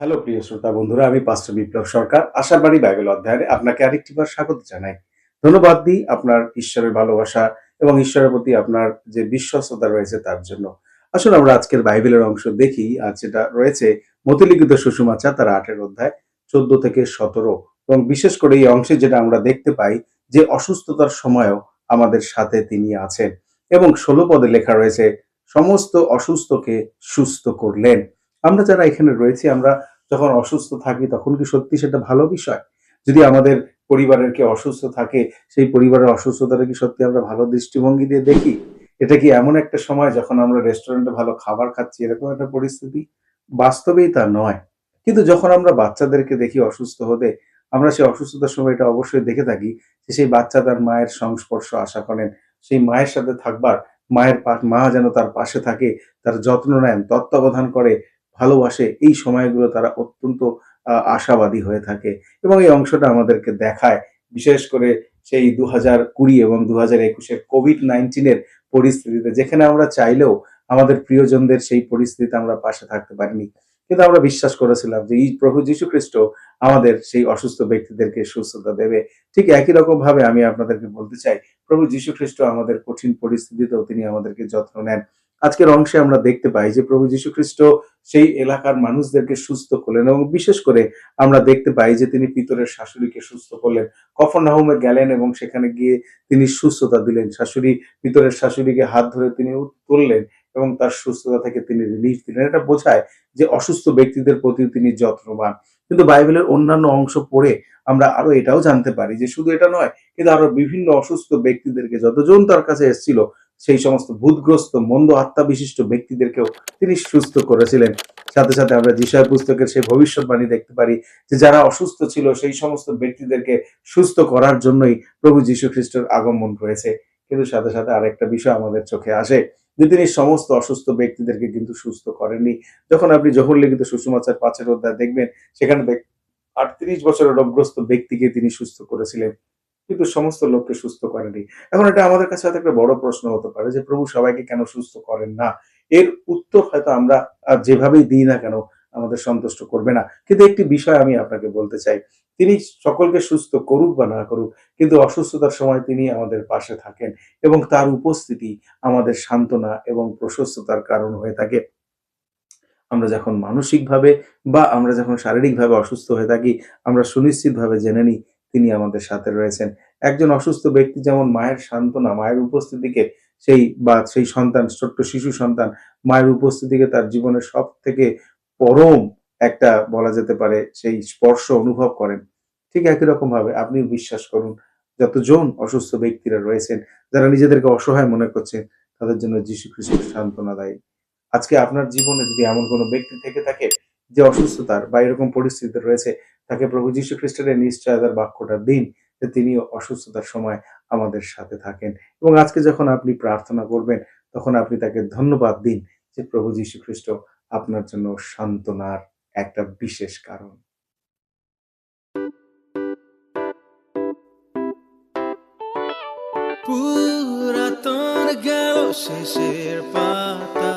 Hello প্রিয় শ্রোতা বন্ধুরা, আমি পাস্টর বিপ্লব সরকার আশাবাড়ি বাইবেল অধ্যয়নে আপনাকে আরেকটিবার স্বাগত জানাই। ধন্যবাদ দিই আপনার ঈশ্বরের ভালোবাসা এবং ঈশ্বরের প্রতি আপনার যে বিশ্বস্ততা রয়েছে তার জন্য। আসলে আমরা আজকের বাইবেলের অংশ দেখি, আর যেটা রয়েছে মতিলিখিত সুষমাচার তার ৮ অধ্যায় ১৪ থেকে ১৭, এবং বিশেষ করে এই অংশে যেটা আমরা দেখতে পাই যে অসুস্থতার সময়ও আমাদের সাথে তিনি আছেন, এবং ১৬ পদে লেখা রয়েছে সমস্ত অসুস্থকে সুস্থ করলেন। আমরা যারা এখানে রয়েছি, আমরা যখন অসুস্থ থাকি তখন কি সত্যি সেটা ভালো বিষয়? যদি আমাদের পরিবারের কেউ অসুস্থ থাকে, সেই পরিবারের অসুস্থতাটা কি সত্যি আমরা ভালো দৃষ্টিভঙ্গি দিয়ে দেখি? এটা কি এমন একটা সময় যখন আমরা রেস্টুরেন্টে ভালো খাবার খাচ্ছি, এরকম একটা পরিস্থিতি? বাস্তবেই তা নয়। কিন্তু যখন আমরা বাচ্চাদেরকে দেখি অসুস্থ হতে, আমরা সেই অসুস্থতার সময় এটা অবশ্যই দেখে থাকি যে সেই বাচ্চা তার মায়ের সংস্পর্শ আশা করেন। সেই মায়ের সাথে থাকবার, মা যেন তার পাশে থাকে, তার যত্ন নেন, তত্ত্বাবধান করে, ভালোবাসে, এই সময়গুলো তারা অত্যন্ত আশাবাদী হয়ে থাকে। এবং এই অংশটা আমাদেরকে দেখায়, বিশেষ করে সেই ২০২০ এবং ২০২১ এর COVID-19 এর পরিস্থিতিতে, যেখানে আমরা চাইলেও আমাদের প্রিয়জনদের সেই পরিস্থিতিতে আমরা পাশে থাকতে পারিনি। কিন্তু আমরা বিশ্বাস করেছিলাম যে এই প্রভু যীশু খ্রিস্ট আমাদের সেই অসুস্থ ব্যক্তিদেরকে সুস্থতা দেবে। ঠিক একই রকমভাবে আমি আপনাদেরকে বলতে চাই, প্রভু যীশু খ্রিস্ট আমাদের কঠিন পরিস্থিতিতেও তিনি আমাদেরকে যত্ন নেন। আজকের অংশে আমরা দেখতে পাই যে প্রভু যীশু খ্রিস্ট সেই এলাকার মানুষদেরকে সুস্থ করলেন, এবং বিশেষ করে আমরা দেখতে পাই যে তিনি পিতরের শাশুড়িকে সুস্থ করলেন। কফরনাহুমে গেলেন এবং সেখানে গিয়ে তিনি সুস্থতা দিলেন। পিতরের শাশুড়িকে হাত ধরে তিনি তুললেন এবং তার সুস্থতা থেকে তিনি রিলিফ দিলেন। এটা বোঝায় যে অসুস্থ ব্যক্তিদের প্রতি তিনি যত্নবান। কিন্তু বাইবেলের অন্যান্য অংশ পড়ে আমরা আরো এটাও জানতে পারি যে শুধু এটা নয়, কিন্তু আরো বিভিন্ন অসুস্থ ব্যক্তিদেরকে, যতজন তার কাছে এসেছিল, সেই সমস্ত ভূতগ্রস্ত মন্দ আত্মা বিশিষ্ট ব্যক্তিদেরকেও তিনি সুস্থ করেছিলেন। সাথে সাথে আমরা যিশায়া পুস্তকের সেই ভবিষ্যৎবাণী দেখতে পারি যে যারা অসুস্থ ছিল সেই সমস্ত ব্যক্তিদেরকে সুস্থ করার জন্যই প্রভু যীশু খ্রিস্টের আগমন রয়েছে। কিন্তু সাথে সাথে আরেকটা বিষয় আমাদের চোখে আসে, যে তিনি সমস্ত অসুস্থ ব্যক্তিদেরকে কিন্তু সুস্থ করেননি। যখন আপনি যোহর লিখিত সুসমাচার ৫ অধ্যায় দেখবেন, সেখানে ৩৮ বছরের রোগগ্রস্ত ব্যক্তিকে তিনি সুস্থ করেছিলেন, কিন্তু সমস্ত লোককে সুস্থ করেনি। এখন এটা আমাদের কাছে হয়তো একটা বড় প্রশ্ন হতে পারে যে প্রভু সবাইকে কেন সুস্থ করেন না? এর উত্তর হয়তো আমরা যেভাবেই দিই না কেন আমাদের সন্তুষ্ট করবে না। কিন্তু একটি বিষয় আমি আপনাকে বলতে চাই। তিনি সকলকে সুস্থ করুক বা না করুক, কিন্তু অসুস্থতার সময় তিনি আমাদের পাশে থাকেন, এবং তার উপস্থিতি আমাদের সান্ত্বনা এবং প্রশস্ততার কারণ হয়ে থাকে। আমরা যখন মানসিকভাবে বা আমরা যখন শারীরিকভাবে অসুস্থ হয়ে থাকি, আমরা সুনিশ্চিতভাবে জেনে নিই তিনি আমাদের সাথে রয়েছেন। একজন অসুস্থ ব্যক্তি যেমন মায়ের সান্ত্বনা, মায়ের উপস্থিতিকে, সেই সন্তান, ছোট্ট শিশু সন্তান মায়ের উপস্থিতিকে তার জীবনের সবথেকে পরম একটা, বলা যেতে পারে, সেই স্পর্শ অনুভব করেন। ঠিক একই রকমভাবে আপনিও বিশ্বাস করুন, যতজন অসুস্থ ব্যক্তিরা রয়েছেন, যারা নিজেদেরকে অসহায় মনে করছেন, তাদের জন্য যীশু খ্রিস্ট সান্ত্বনা দেয়। আজকে আপনার জীবনে যদি এমন কোনো ব্যক্তি থেকে থাকে যে অসুস্থতার বা এরকম পরিস্থিতিতে রয়েছে, তাকে প্রভু যীশু খ্রিস্টের এই নিশ্চয়তার বাক্যটা দিন যে তিনিও অসুস্থতার সময় আমাদের সাথে থাকেন। এবং আজকে যখন আপনি প্রার্থনা করবেন, তখন আপনি তাকে ধন্যবাদ দিন যে প্রভু যীশু খ্রিস্ট আপনার জন্য সান্ত্বনার একটা বিশেষ কারণ। পুরাতন গেল শেষের পাতা,